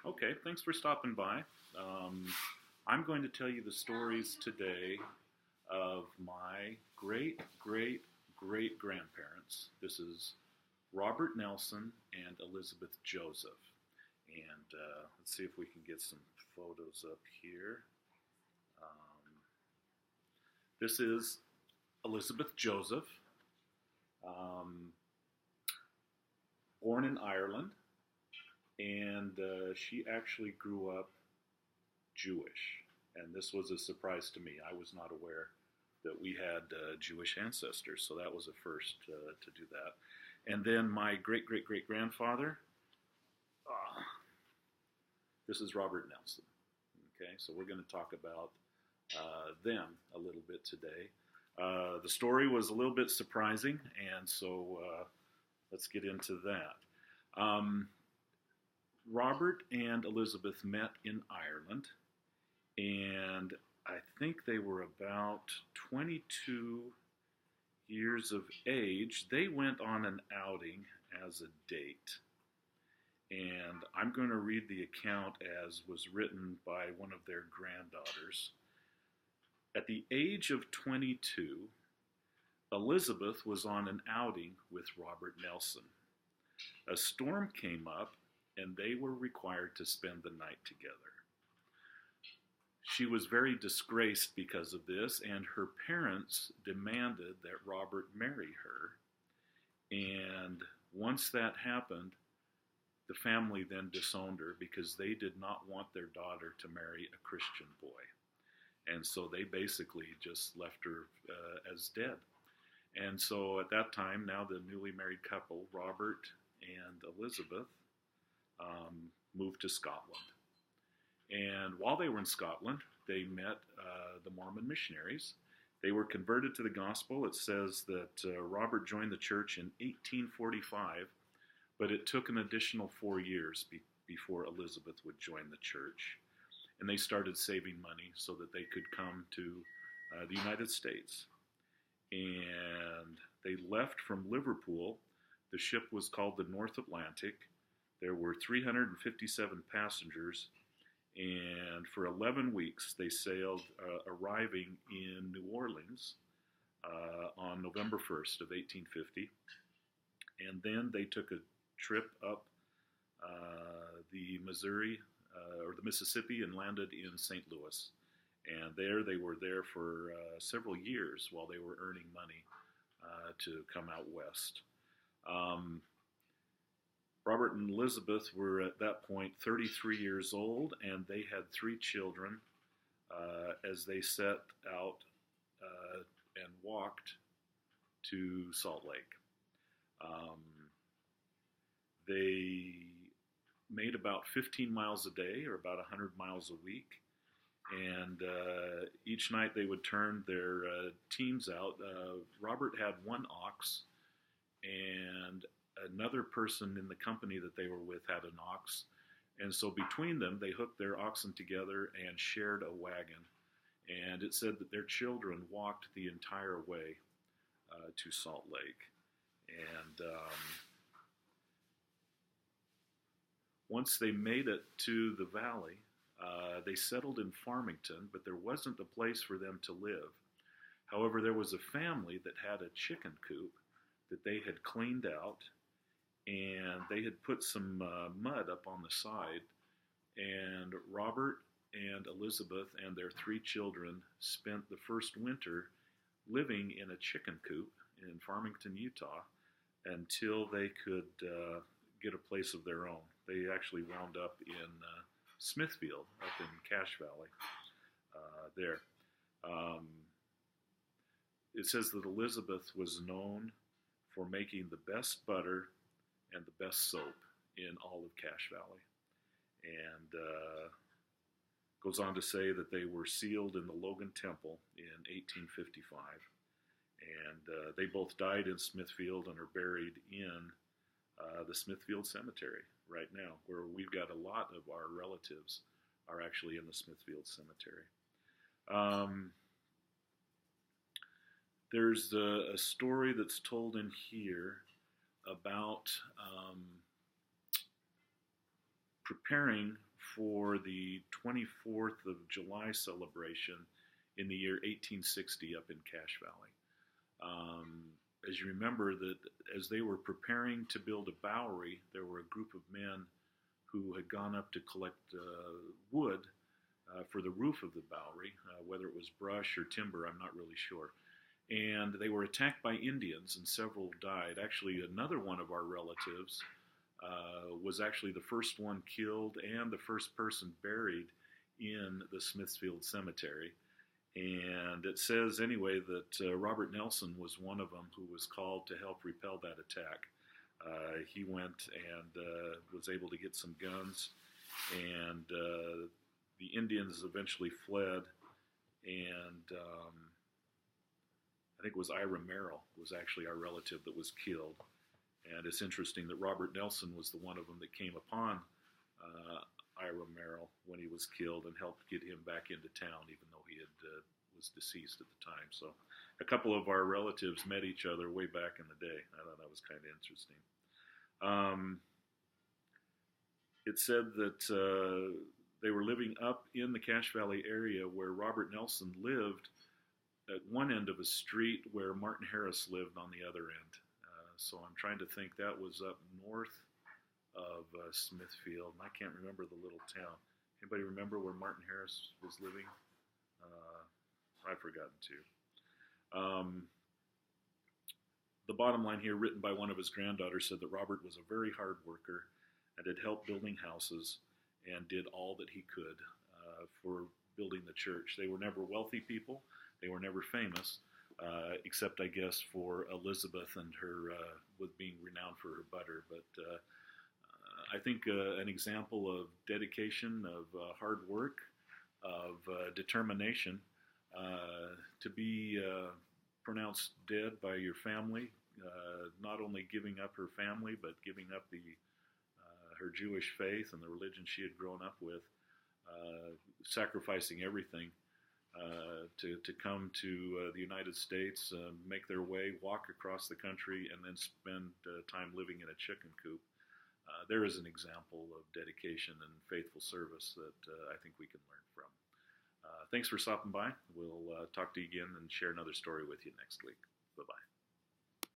Okay, thanks for stopping by. Um, I'm going to tell you the stories today of my great great great grandparents. This is Robert Nelson and Elisabeth Joseph. And let's see if we can get some photos up here. Um, this is Elisabeth Joseph, um, born in Ireland, and she actually grew up Jewish, and this was a surprise to me. I was not aware that we had Jewish ancestors, so that was a first to do that. And then my great great great grandfather, uh, this is Robert Nelson. Okay, so we're going to talk about them a little bit today. The story was a little bit surprising, and so let's get into that. Robert and Elizabeth met in Ireland, and I think they were about 22 years of age. They went on an outing as a date. And I'm going to read the account as was written by one of their granddaughters. At the age of 22, Elizabeth was on an outing with Robert Nelson. A storm came up, and they were required to spend the night together. She was very disgraced because of this, and her parents demanded that Robert marry her. And once that happened, the family then disowned her because they did not want their daughter to marry a Christian boy. And so they basically just left her as dead. And so at that time, now the newly married couple, Robert and Elizabeth, moved to Scotland. And while they were in Scotland, they met the Mormon missionaries. They were converted to the gospel. It says that Robert joined the church in 1845, but it took an additional 4 years before Elizabeth would join the church. And they started saving money so that they could come to the United States. And they left from Liverpool. The ship was called the North Atlantic. There were 357 passengers, and for 11 weeks they sailed, arriving in New Orleans on November 1st of 1850. And then they took a trip up the Missouri or the Mississippi and landed in St. Louis. And there they were there for several years while they were earning money to come out west. Robert and Elizabeth were at that point 33 years old, and they had 3 children as they set out and walked to Salt Lake. They made about 15 miles a day, or about 100 miles a week, and each night they would turn their teams out. Robert had 1 ox, and another person in the company that they were with had an ox, and so between them they hooked their oxen together and shared a wagon. And it said that their children walked the entire way to Salt Lake. And once they made it to the valley, they settled in Farmington, but there wasn't a place for them to live. However, there was a family that had a chicken coop that they had cleaned out, and they had put some mud up on the side. And Robert and Elizabeth and their 3 children spent the first winter living in a chicken coop in Farmington, Utah, until they could get a place of their own. They actually wound up in Smithfield, up in Cache Valley, there. It says that Elizabeth was known for making the best butter and the best soap in all of Cache Valley. And goes on to say that they were sealed in the Logan Temple in 1855. And they both died in Smithfield and are buried in the Smithfield Cemetery right now, where we've got a lot of our relatives are actually in the Smithfield Cemetery. There's a story that's told in here about preparing for the 24th of July celebration in the year 1860 up in Cache Valley. As you remember, that as they were preparing to build a Bowery, there were a group of men who had gone up to collect wood for the roof of the Bowery, whether it was brush or timber, I'm not really sure. And they were attacked by Indians, and several died. Actually, another one of our relatives was actually the first one killed and the first person buried in the Smithfield Cemetery. And it says, anyway, that Robert Nelson was one of them who was called to help repel that attack. He went and was able to get some guns, and the Indians eventually fled, and I think it was Ira Merrill was actually our relative that was killed. And it's interesting that Robert Nelson was the one of them that came upon Ira Merrill when he was killed and helped get him back into town, even though he had was deceased at the time. So a couple of our relatives met each other way back in the day. I thought that was kind of interesting. It said that they were living up in the Cache Valley area where Robert Nelson lived at one end of a street where Martin Harris lived on the other end. So I'm trying to think, that was up north of Smithfield, and I can't remember the little town. Anybody remember where Martin Harris was living? I've forgotten too. The bottom line here, written by one of his granddaughters, said that Robert was a very hard worker and had helped building houses and did all that he could for building the church. They were never wealthy people. They were never famous, except, I guess, for Elisabeth and her with being renowned for her butter. But I think an example of dedication, of hard work, of determination to be pronounced dead by your family, not only giving up her family, but giving up her Jewish faith and the religion she had grown up with, sacrificing everything to come to the United States, make their way, walk across the country, and then spend time living in a chicken coop. There is an example of dedication and faithful service that I think we can learn from. Thanks for stopping by. We'll talk to you again and share another story with you next week. Bye-bye.